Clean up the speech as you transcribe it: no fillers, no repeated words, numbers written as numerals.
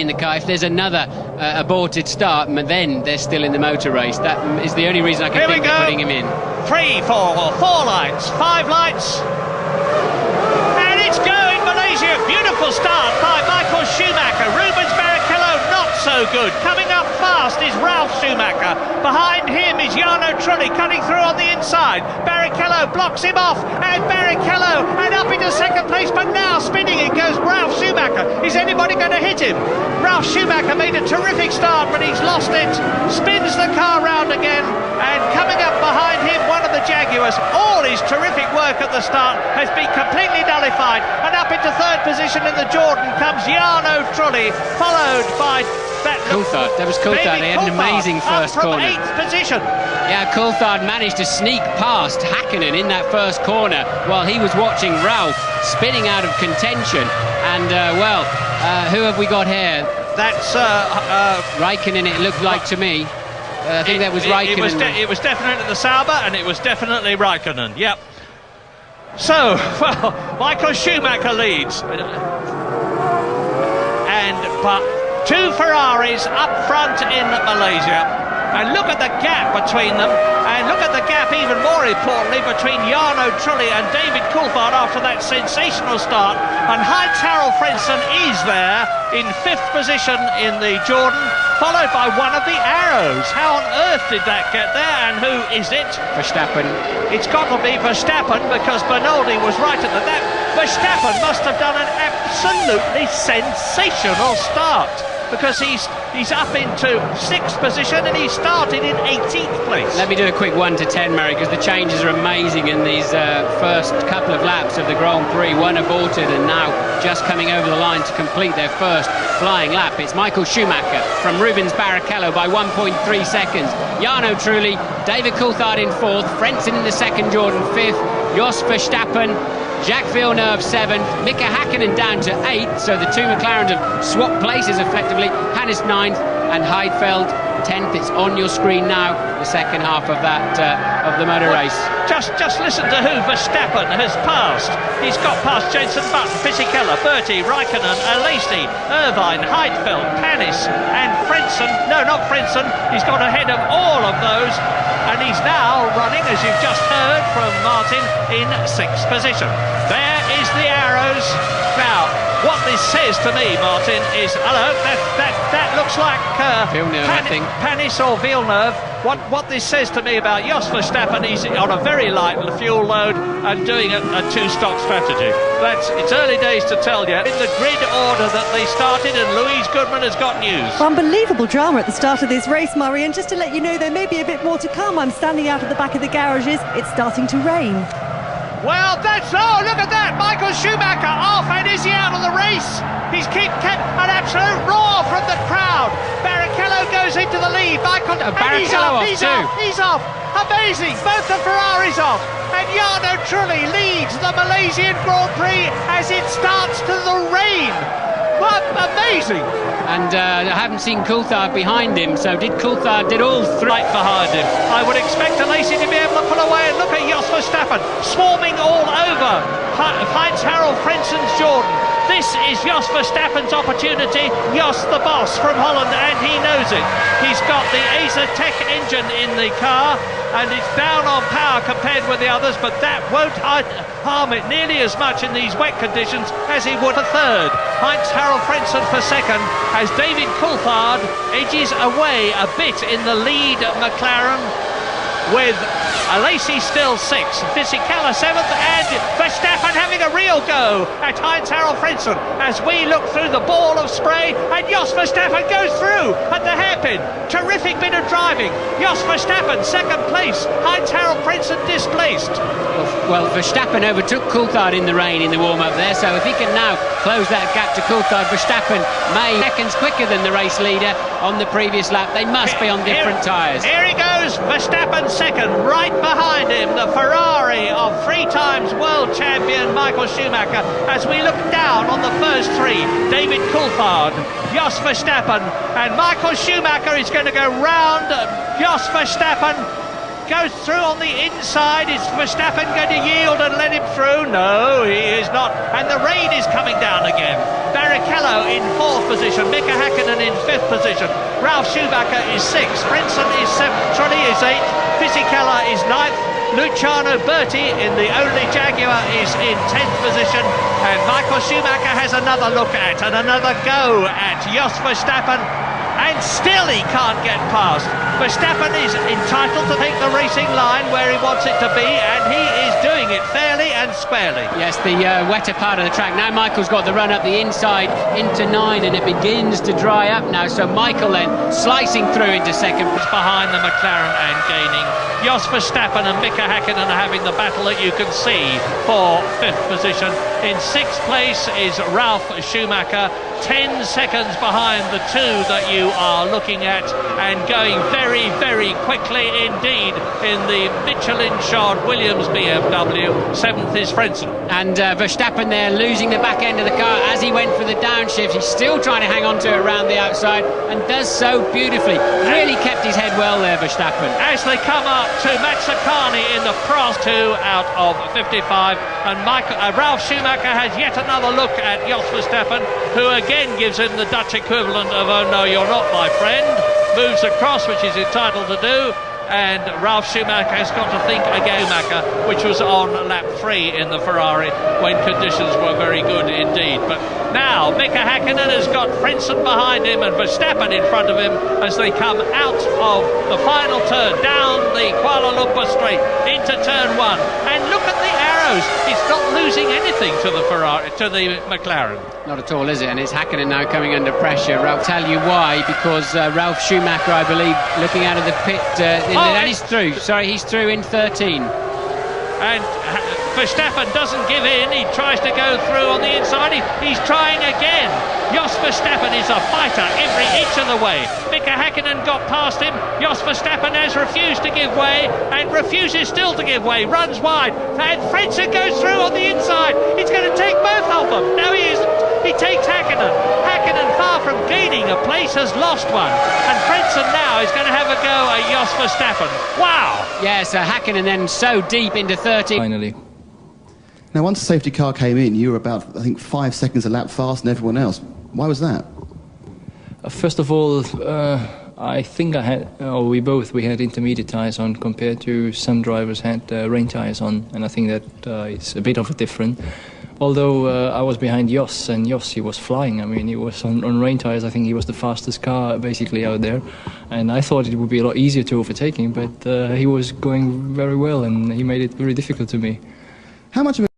in the car. If there's another aborted start, then they're still in the motor race. That is the only reason I can think of putting him in. 3, 4 lights, 5 lights. And it's going, Malaysia. Beautiful start by Michael Schumacher. Rubens Barrichello not so good. Coming up fast is Ralf Schumacher. Behind him is Jarno Trulli cutting through on the inside. Barrichello blocks him off, and Barrichello and up into second place, but now spinning it goes Ralf Schumacher. Is anybody going to hit him? Ralf Schumacher made a terrific start, but he's lost it. Spins the car round again, and coming up behind him, one of the Jaguars. All his terrific work at the start has been completely nullified, and up into third position in the Jordan comes Jarno Trulli, followed by Coulthard. That was Coulthard. He had an amazing first corner. 8th position. Yeah, Coulthard managed to sneak past Hakkinen in that first corner while he was watching Ralf spinning out of contention. And, who have we got here? That's Raikkonen, it looked like to me. I think that was Raikkonen. It was definitely the Sauber, and it was definitely Raikkonen, yep. So, well, Michael Schumacher leads. But 2 Ferraris up front in Malaysia, and look at the gap between them, and look at the gap even more importantly between Jarno Trulli and David Coulthard after that sensational start. And Heinz-Harald Frentzen is there in 5th position in the Jordan, followed by one of the Arrows. How on earth did that get there, and who is it? Verstappen. It's got to be Verstappen, because Bernoldi was right at that. Verstappen must have done an absolutely sensational start, because he's up into 6th position and he started in 18th place. Let me do a quick 1 to 10, Murray, because the changes are amazing in these first couple of laps of the Grand Prix. One aborted and now just coming over the line to complete their first flying lap. It's Michael Schumacher from Rubens Barrichello by 1.3 seconds. Jarno Trulli, David Coulthard in 4th, Frentzen in the second Jordan 5th, Jos Verstappen, Jacques Villeneuve 7th, Mika Hakkinen down to 8th, so the 2 McLarens have swapped places effectively. Hannes 9th and Heidfeld 10th. It's on your screen now, the second half of that of the motor race. Just listen to who Verstappen has passed. He's got past Jenson Button, Fisichella, Bertie, Raikkonen, Alesi, Irvine, Heidfeld, Panis and Frentzen. No, not Frentzen. He's got ahead of all of those, and he's now running, as you've just heard from Martin, in 6th position. There is the Arrows. Now, what this says to me, Martin, is that looks like Villeneuve, I think. Panis or Villeneuve. What this says to me about Jos Verstappen, he's on a very light fuel load and doing a 2-stock strategy. It's early days to tell you. In the grid order that they started, and Louise Goodman has got news. Unbelievable drama at the start of this race, Murray, and just to let you know, there may be a bit more to come. I'm standing out at the back of the garages. It's starting to rain. Well, look at that! Michael Schumacher off, and is he out of the race? He's kept an absolute roar from the crowd. Barrichello goes into the lead. Barrichello He's off. Amazing. Both the Ferraris off. And Jarno Trulli leads the Malaysian Grand Prix as it starts to the rain. What amazing! And I haven't seen Coulthard behind him, so did all 3 right behind him? I would expect Alesi to be able to pull away, and look at Jos Verstappen swarming all over Heinz-Harald Frentzen's Jordan. This is Jos Verstappen's opportunity. Jos, the boss from Holland, and he knows it. He's got the Acer Tech engine in the car, and it's down on power compared with the others, but that won't harm it nearly as much in these wet conditions as he would for third. Heinz-Harald Frentzen for second, as David Coulthard edges away a bit in the lead McLaren, with Alesi still 6th, Fisichella 7th, and Verstappen having a real go at Heinz-Harald Frentzen as we look through the ball of spray, and Jos Verstappen goes through at the hairpin. Terrific bit of driving. Jos Verstappen 2nd place, Heinz-Harald Frentzen displaced. Well, Verstappen overtook Coulthard in the rain in the warm-up there, so if he can now close that gap to Coulthard, Verstappen may seconds quicker than the race leader on the previous lap. They must be on different tyres. Here he goes, Verstappen 2nd, right behind him, the Ferrari of 3 times world champion Michael Schumacher. As we look down on the first 3, David Coulthard, Jos Verstappen, and Michael Schumacher is going to go round Jos Verstappen, goes through on the inside. Is Verstappen going to yield and let him through? No, he is not. And the rain is coming down again. Barrichello in 4th position, Mika Häkkinen in 5th position, Ralf Schumacher is 6th, Frentzen is 7th, Trulli is 8th, Fisichella is 9th, Luciano Berti in the only Jaguar is in 10th position, and Michael Schumacher has another look at and another go at Jos Verstappen, and still he can't get past. Verstappen is entitled to take the racing line where he wants it to be, and he is doing it fairly and squarely. Yes, the wetter part of the track. Now Michael's got the run up the inside into 9, and it begins to dry up now, so Michael then slicing through into 2nd. Behind the McLaren and gaining. Jos Verstappen and Mika Häkkinen are having the battle that you can see for 5th position. In 6th place is Ralf Schumacher, 10 seconds behind the 2 that you are looking at, and going very, very quickly indeed in the Michelin-shod Williams BMW. 7th is Frentzen. And Verstappen there losing the back end of the car as he went for the downshift. He's still trying to hang on to it around the outside and does so beautifully. Really kept his head well there, Verstappen. As they come up to Mazzacani in the Prost 2 out of 55, and Ralf Schumacher has yet another look at Jos Verstappen, who again gives him the Dutch equivalent of "oh no, you're not my friend," moves across, which he's entitled to do, and Ralf Schumacher has got to think again, which was on lap 3 in the Ferrari when conditions were very good indeed. But now Mika Häkkinen has got Frentzen behind him and Verstappen in front of him as they come out of the final turn, down the Kuala Lumpur straight into turn 1. And look at the arrows. It's not losing anything to the Ferrari, to the McLaren. Not at all, is it? And it's Häkkinen now coming under pressure. I'll tell you why, because Ralf Schumacher, I believe, looking out of the pit, and he's through. Sorry, he's through in 13. And Verstappen doesn't give in. He tries to go through on the inside. He's trying again. Jos Verstappen is a fighter every inch of the way. Mika Häkkinen got past him. Jos Verstappen has refused to give way and refuses still to give way. Runs wide. And Frentzen goes through on the inside. He's going to take both of them. No, he isn't. He takes Häkkinen. Häkkinen, far from gaining a place, has lost one. And Frentzen now is going to have a go at Jos Verstappen. Wow! Yes, Häkkinen then so deep into 13. Finally. Now, once the safety car came in, you were about, I think, 5 seconds a lap faster than everyone else. Why was that? First of all, I think we had intermediate tyres on compared to some drivers had rain tyres on, and I think that it's a bit of a difference. Although I was behind Jos, and Jos, he was flying. I mean, he was on rain tyres. I think he was the fastest car basically out there, and I thought it would be a lot easier to overtake him, but he was going very well, and he made it very difficult to me. How much of